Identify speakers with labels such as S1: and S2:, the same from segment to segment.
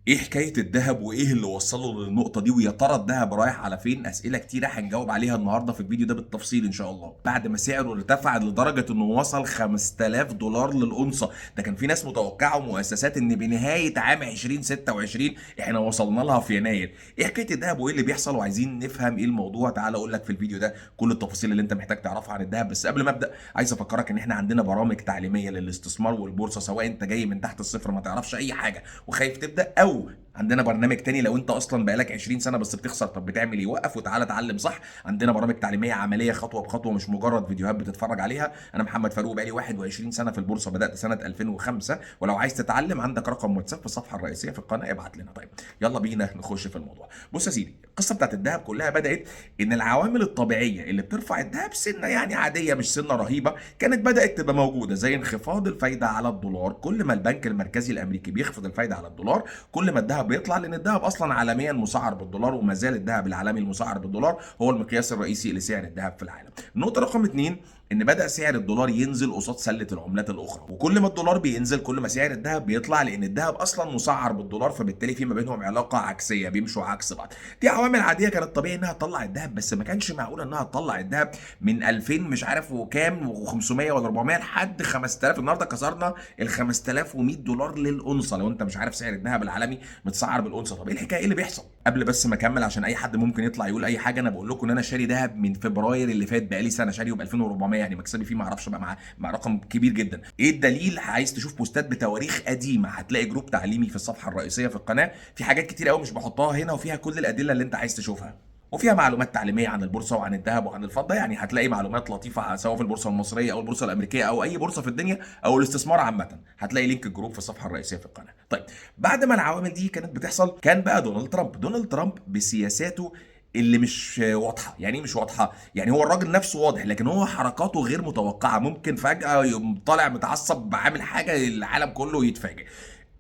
S1: ايه حكايه الذهب وايه اللي وصله للنقطه دي، ويا ترى الذهب رايح على فين؟ اسئله كتيره هنجاوب عليها النهارده في الفيديو ده بالتفصيل ان شاء الله. بعد ما سعره ارتفع لدرجه انه وصل 5000 دولار للأونصة، ده كان في ناس متوقعه ومؤسسات ان بنهايه عام 2026 احنا وصلنا لها في يناير. ايه حكايه الذهب وايه اللي بيحصل؟ وعايزين نفهم ايه الموضوع. تعال اقول لك في الفيديو ده كل التفاصيل اللي انت محتاج تعرفها عن الذهب. بس قبل ما ابدا عايز افكرك ان احنا عندنا برامج تعليميه للاستثمار والبورصه، سواء انت جاي من تحت الصفر ما تعرفش اي حاجه وخايف تبدا، او عندنا برنامج تاني لو انت اصلا بقالك 20 سنه بس بتخسر طب بتعمل ايه؟ وقف وتعالى اتعلم صح. عندنا برامج تعليميه عمليه خطوه بخطوه، مش مجرد فيديوهات بتتفرج عليها. انا محمد فاروق، بقالي 21 سنه في البورصه، بدات سنه 2005. ولو عايز تتعلم عندك رقم واتساب في الصفحه الرئيسيه في القناه، ابعت لنا. طيب يلا بينا نخش في الموضوع. بص يا سيدي، القصه بتاعت الذهب كلها بدات ان العوامل الطبيعيه اللي بترفع الذهب سنه، يعني عاديه مش سنه رهيبه، كانت بدات تبقى موجوده، زي انخفاض الفايده على الدولار. كل ما البنك المركزي الامريكي بيخفض الفايده على الدولار كل ما الذهب بيطلع، لان الذهب اصلا عالميا مسعر بالدولار، وما زال الذهب العالمي المسعر بالدولار هو المقياس الرئيسي لسعر الذهب في العالم. النقطه رقم اتنين، ان بدا سعر الدولار ينزل قصاد سله العملات الاخرى، وكل ما الدولار بينزل كل ما سعر الذهب بيطلع، لان الذهب اصلا مسعر بالدولار، فبالتالي في ما بينهم علاقه عكسيه، بيمشوا عكس بعض. دي عوامل عاديه كانت طبيعي انها تطلع الذهب، بس ما كانش معقول انها تطلع الذهب من 2000 مش عارف وكام و500 ولا 400 لحد 5000. النهارده كسرنا ال 5100 دولار للأونصة. لو انت مش عارف سعر الذهب العالمي متسعر بالأونصة، طب ايه الحكايه؟ ايه اللي بيحصل؟ قبل بس ما اكمل، عشان اي حد ممكن يطلع يقول اي حاجه، انا بقول لكم ان انا شاري ذهب من فبراير اللي فات، بقالي سنه شاريه ب 2400، يعني مكسبي فيه ما اعرفش بقى مع رقم كبير جدا. ايه الدليل؟ عايز تشوف بوستات بتواريخ قديمه هتلاقي جروب تعليمي في الصفحه الرئيسيه في القناه، في حاجات كتير قوي مش بحطها هنا، وفيها كل الادله اللي انت عايز تشوفها، وفيها معلومات تعليميه عن البورصه وعن الذهب وعن الفضه. يعني هتلاقي معلومات لطيفه سواء في البورصه المصريه او البورصه الامريكيه او اي بورصه في الدنيا او الاستثمار عامه. هتلاقي لينك الجروب في الصفحه الرئيسيه في القناه. طيب بعد ما العوامل دي كانت بتحصل، كان بقى دونالد ترامب بسياساته اللي مش واضحه. يعني ايه مش واضحه؟ يعني هو الراجل نفسه واضح لكن هو حركاته غير متوقعه، ممكن فجاه يقوم طالع متعصب عامل حاجه العالم كله يتفاجئ.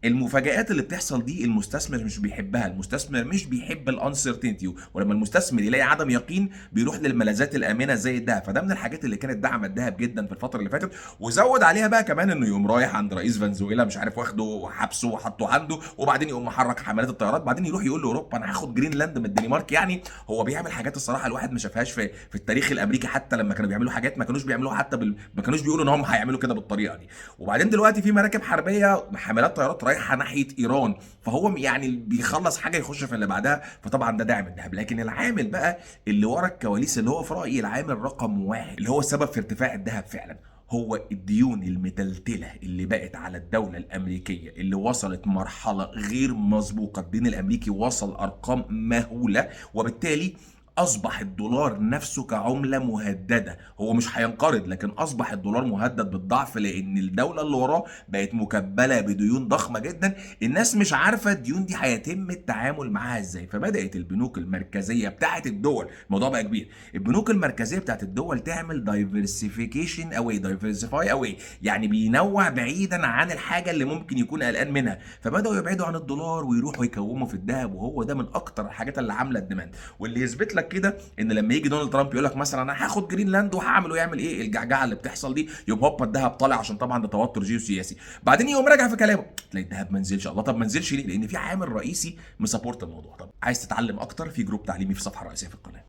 S1: المفاجآت اللي بتحصل دي المستثمر مش بيحبها، المستثمر مش بيحب الانسرتينتي، ولما المستثمر يلاقي عدم يقين بيروح للملاذات الامنه زي الذهب. فده من الحاجات اللي كانت دعمت الذهب جدا في الفتره اللي فاتت. وزود عليها بقى كمان انه يقوم رايح عند رئيس فنزويلا مش عارف واخده وحبسه وحطه عنده، وبعدين يقوم محرك حملات الطيارات، بعدين يروح يقول لاوروبا انا هاخد جرينلاند من الدنمارك. يعني هو بيعمل حاجات الصراحه الواحد ما شافهاش في التاريخ الامريكي، حتى لما كانوا بيعملوا حاجات ما كانوش بيعملوها، حتى ما كانوش بيقولوا ان هم هيعملوا كده بالطريقه دي. وبعدين دلوقتي في مراكب حربيه حاملات طيارات رايحه ناحيه ايران، فهو يعني بيخلص حاجه يخش في اللي بعدها، فطبعا ده داعم الذهب. لكن العامل بقى اللي ورا الكواليس اللي هو في رايي العامل رقم واحد اللي هو السبب في ارتفاع الذهب فعلا، هو الديون المتلتله اللي بقت على الدوله الامريكيه، اللي وصلت مرحله غير مسبوقه. الدين الامريكي وصل ارقام مهوله، وبالتالي اصبح الدولار نفسه كعمله مهدده. هو مش هينقرض لكن اصبح الدولار مهدد بالضعف، لان الدوله اللي وراه بقت مكبله بديون ضخمه جدا. الناس مش عارفه الديون دي هيتم التعامل معاها ازاي، فبدات البنوك المركزيه بتاعه الدول، الموضوع بقى كبير، البنوك المركزيه بتاعه الدول تعمل دايفرسيفيكيشن اواي، دايفرسيفاي اواي، يعني بينوع بعيدا عن الحاجه اللي ممكن يكون قلقان منها. فبداوا يبعدوا عن الدولار ويروحوا يكوموا في الذهب، وهو ده من اكتر الحاجات اللي عامله الديماند. واللي يثبت لك كده ان لما يجي دونالد ترامب يقول لك مثلا انا هاخد جرينلاند وهعمل ويعمل ايه الجعجعه اللي بتحصل دي، يوم هوبا الذهب طالع، عشان طبعا ده توتر جيوسياسي. بعدين يقوم راجع في كلامه تلاقي الذهب ما نزلش. الله، طب ما نزلش ليه؟ لان في عامل رئيسي مسابورت الموضوع. طب عايز تتعلم اكتر؟ في جروب تعليمي في الصفحه الرئيسيه في القناه.